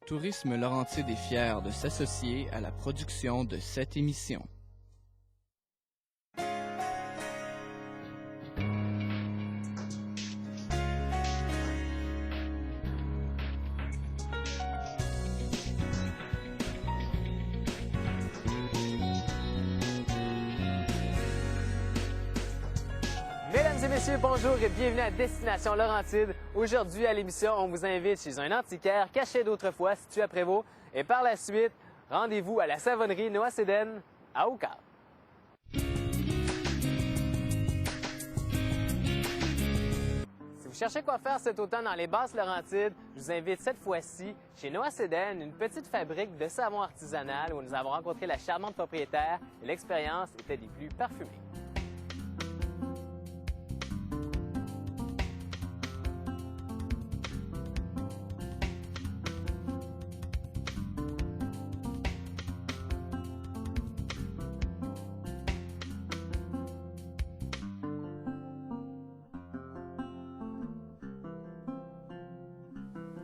Tourisme Laurentide est fier de s'associer à la production de cette émission. Mesdames et messieurs, bonjour et bienvenue à Destination Laurentide. Aujourd'hui à l'émission, on vous invite chez un antiquaire caché d'autrefois situé à Prévost. Et par la suite, rendez-vous à la savonnerie Noah-Séden à Aucave. Si vous cherchez quoi faire cet automne dans les Basses Laurentides, je vous invite cette fois-ci chez Noah-Séden, une petite fabrique de savon artisanal où nous avons rencontré la charmante propriétaire et l'expérience était des plus parfumées.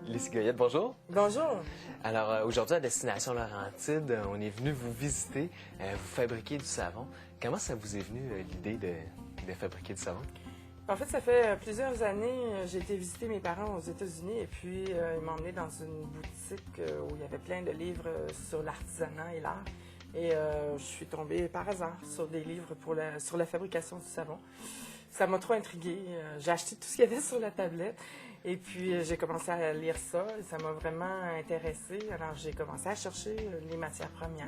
Lyssie Goyette, bonjour. Bonjour. Alors, aujourd'hui, à Destination Laurentide, on est venu vous visiter. Vous fabriquez du savon. Comment ça vous est venu, l'idée de fabriquer du savon? En fait, ça fait plusieurs années, j'ai été visiter mes parents aux États-Unis et puis ils m'ont emmené dans une boutique où il y avait plein de livres sur l'artisanat et l'art. Et je suis tombée par hasard sur des livres sur la fabrication du savon. Ça m'a trop intriguée. J'ai acheté tout ce qu'il y avait sur la tablette. Et puis, j'ai commencé à lire ça et ça m'a vraiment intéressée. Alors, j'ai commencé à chercher les matières premières.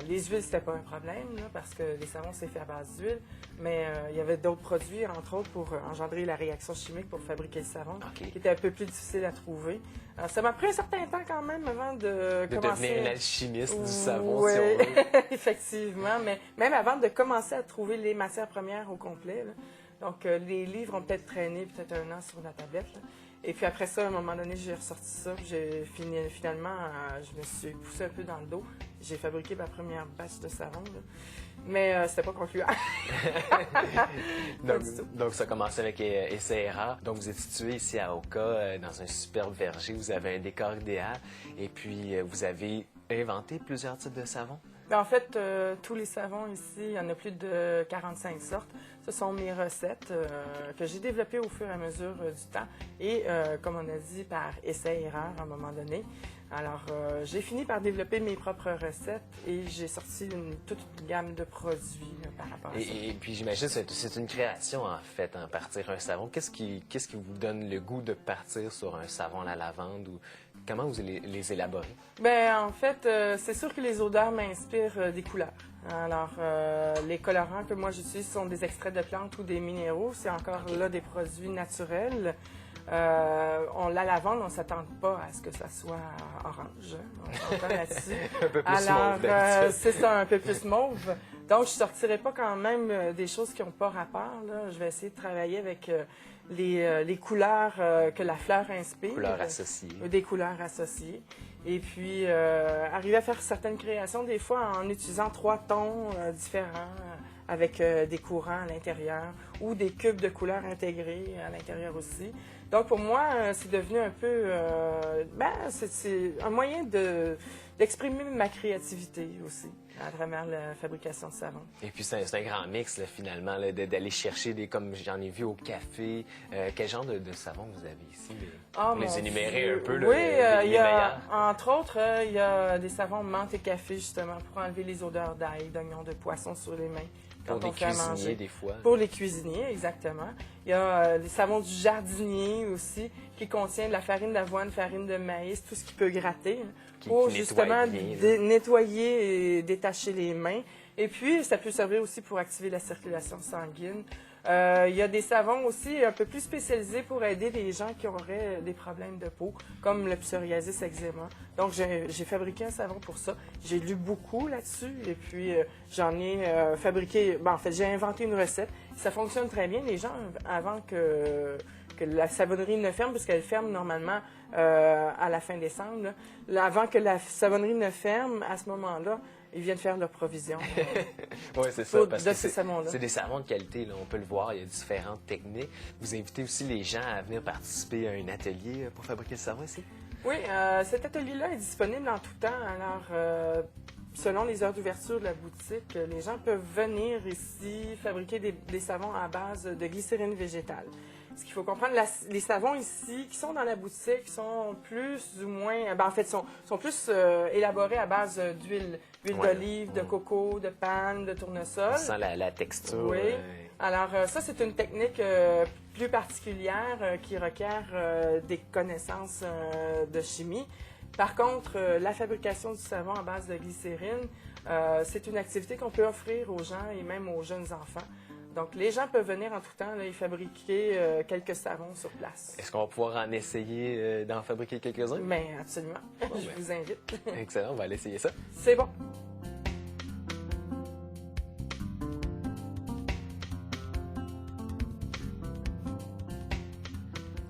Les huiles, c'était pas un problème, là, parce que les savons, c'est fait à base d'huile. Mais il y avait d'autres produits, entre autres, pour engendrer la réaction chimique pour fabriquer le savon, qui était un peu plus difficile à trouver. Alors, ça m'a pris un certain temps quand même avant de commencer... devenir une alchimiste du savon, oui, si on veut. effectivement. Mais même avant de commencer à trouver les matières premières au complet, là. Donc, les livres ont peut-être traîné peut-être un an sur la tablette, là. Et puis après ça, à un moment donné, j'ai ressorti ça. Finalement, je me suis poussée un peu dans le dos. J'ai fabriqué ma première batch de savon, là. Mais c'était pas concluant. donc, ça a commencé avec Essai Erreur. Donc, vous êtes situé ici à Oka, dans un superbe verger. Vous avez un décor idéal. Et puis, vous avez inventé plusieurs types de savons. En fait, tous les savons ici, il y en a plus de 45 sortes. Ce sont mes recettes que j'ai développées au fur et à mesure du temps et, comme on a dit, par essai-erreur à un moment donné. Alors, j'ai fini par développer mes propres recettes et j'ai sorti toute une gamme de produits par rapport à ça. Et puis, j'imagine que c'est une création, en fait, partir un savon. Qu'est-ce qui vous donne le goût de partir sur un savon à la lavande ou comment vous les élaborez? Bien, en fait, c'est sûr que les odeurs m'inspirent des couleurs. Alors, les colorants que moi j'utilise sont des extraits de plantes ou des minéraux. C'est encore là des produits naturels. La lavande, on ne s'attend pas à ce que ça soit orange. On s'entend là-dessus. Un peu plus Alors, mauve, c'est ça, un peu plus mauve. Donc, je ne sortirai pas quand même des choses qui n'ont pas rapport, là. Je vais essayer de travailler avec les couleurs que la fleur inspire. Couleurs associées. Des couleurs associées. Et puis, arriver à faire certaines créations, des fois en utilisant 3 tons différents, avec des courants à l'intérieur ou des cubes de couleurs intégrés à l'intérieur aussi. Donc, pour moi, c'est devenu un peu... c'est un moyen d'exprimer ma créativité aussi à travers la fabrication de savon. Et puis, c'est un grand mix, là, finalement, là, d'aller chercher comme j'en ai vu au café. Quel genre de savon vous avez ici? Pour les énumérer un peu, là, oui, les meilleurs. Entre autres, il y a des savons menthe et café, justement, pour enlever les odeurs d'ail, d'oignon, de poisson sur les mains. Pour les cuisiniers, des fois. Pour les cuisiniers, exactement. Il y a des savons du jardinier aussi, qui contient de la farine d'avoine, farine de maïs, tout ce qui peut gratter, pour justement nettoyer et détacher les mains. Et puis, ça peut servir aussi pour activer la circulation sanguine. Il y a des savons aussi un peu plus spécialisés pour aider les gens qui auraient des problèmes de peau, comme le psoriasis eczéma. Donc, j'ai fabriqué un savon pour ça. J'ai lu beaucoup là-dessus et puis j'en ai fabriqué... en fait, j'ai inventé une recette. Ça fonctionne très bien. Les gens, avant que la savonnerie ne ferme, puisqu'elle ferme normalement à la fin décembre, là, avant que la savonnerie ne ferme, à ce moment-là, ils viennent faire leur provision. Oui, c'est ça. Parce que c'est des savons de qualité, là, on peut le voir, il y a différentes techniques. Vous invitez aussi les gens à venir participer à un atelier pour fabriquer le savon ici? Oui, cet atelier-là est disponible en tout temps. Alors, selon les heures d'ouverture de la boutique, les gens peuvent venir ici fabriquer des savons à base de glycérine végétale. Ce qu'il faut comprendre, les savons ici qui sont dans la boutique sont plus ou moins, en fait, sont plus élaborés à base d'huile d'olive, de coco, de panne, de tournesol. On sent la texture. Oui. Alors, ça, c'est une technique plus particulière qui requiert des connaissances de chimie. Par contre, la fabrication du savon à base de glycérine, c'est une activité qu'on peut offrir aux gens et même aux jeunes enfants. Donc, les gens peuvent venir en tout temps là, et fabriquer quelques savons sur place. Est-ce qu'on va pouvoir en essayer d'en fabriquer quelques-uns? Bien, absolument. Je vous invite. Excellent, on va aller essayer ça. C'est bon.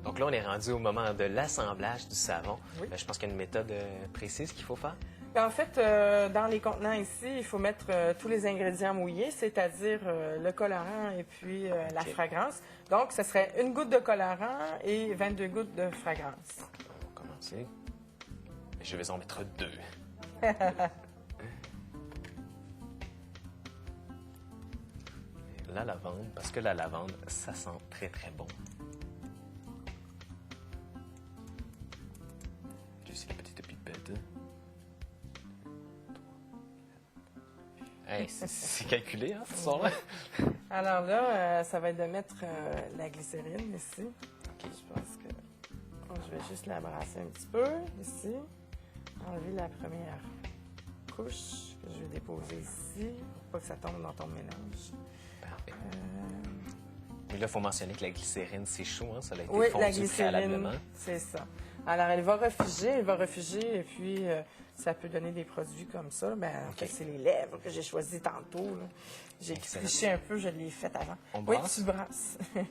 Donc là, on est rendu au moment de l'assemblage du savon. Oui. Je pense qu'il y a une méthode précise qu'il faut faire. En fait, dans les contenants ici, il faut mettre tous les ingrédients mouillés, c'est-à-dire le colorant et puis la fragrance. Donc, ce serait 1 goutte de colorant et 22 gouttes de fragrance. On va commencer. Je vais en mettre 2. La lavande, parce que la lavande, ça sent très, très bon. J'ai ici la petite pipette. Hey, c'est calculé, hein, ce son-là? Alors là, ça va être de mettre la glycérine ici. OK. Je pense que je vais juste la brasser un petit peu ici. Enlever la première couche que je vais déposer ici pour pas que ça tombe dans ton mélange. Parfait. Mais là, il faut mentionner que la glycérine, c'est chaud, hein? Ça a été Oui, la fondu préalablement. glycérine, c'est ça. Alors, elle va refiger, et puis ça peut donner des produits comme ça. Ben, en fait, c'est les lèvres que j'ai choisies tantôt. là. J'ai triché un peu, je l'ai fait avant. On Oui, brasse? tu brasses. Parfait.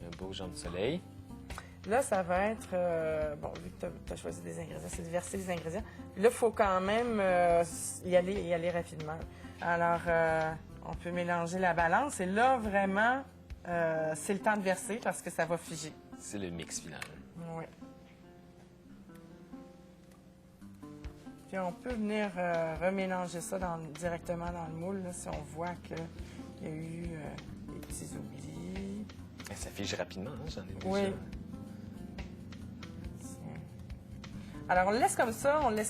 Un beau jaune de soleil. Là, ça va être, bon, vu que tu as choisi des ingrédients, c'est de verser les ingrédients. Puis là, il faut quand même y aller rapidement. Alors, on peut mélanger la balance. Et là, vraiment, c'est le temps de verser parce que ça va figer. C'est le mix final. Oui. Puis on peut venir remélanger ça directement dans le moule, là, si on voit qu'il y a eu des petits oublis. Et ça fige rapidement, hein? J'en ai déjà. Oui. Alors, on le laisse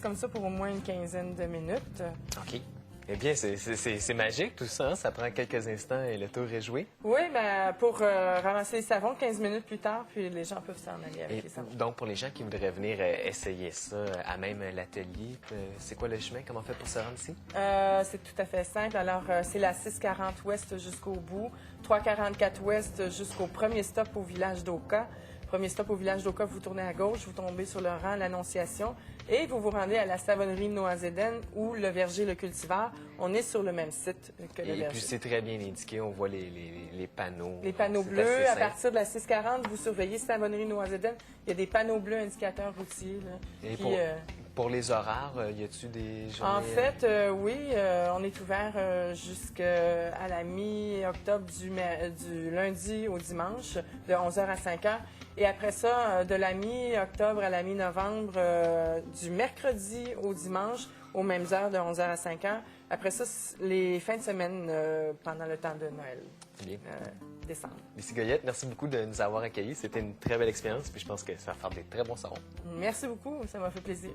comme ça pour au moins une quinzaine de minutes. OK. Eh bien, c'est magique tout ça, hein? Ça prend quelques instants et le tour est joué. Oui, bien, pour ramasser les savons, 15 minutes plus tard, puis les gens peuvent s'en aller avec Et les savons. donc, pour les gens qui voudraient venir essayer ça à même l'atelier, c'est quoi le chemin? Comment on fait pour se rendre ici? C'est tout à fait simple. Alors, c'est la 640 ouest jusqu'au bout, 344 ouest jusqu'au premier stop au village d'Oka. Premier stop au village d'Oka, vous tournez à gauche, vous tombez sur le rang l'Annonciation et vous vous rendez à la savonnerie Noazéden ou le verger Le Cultivar. On est sur le même site que le Et verger. puis, c'est très bien indiqué. On voit les panneaux. Les panneaux C'est bleus, assez à simple. partir de la 640, vous surveillez savonnerie Noazéden. Il y a des panneaux bleus indicateurs routiers. Là, Et qui, pour les horaires, y a-tu des journées? En fait, oui, on est ouvert jusqu'à la mi-octobre du lundi au dimanche, de 11h à 5h. Et après ça, de la mi-octobre à la mi-novembre, du mercredi au dimanche, aux mêmes heures, de 11h à 5h. Après ça, les fins de semaine, pendant le temps de Noël, Bien. décembre. Lucie Goyette, merci beaucoup de nous avoir accueillis. C'était une très belle expérience, puis je pense que ça va faire des très bons savons. Merci beaucoup, ça m'a fait plaisir.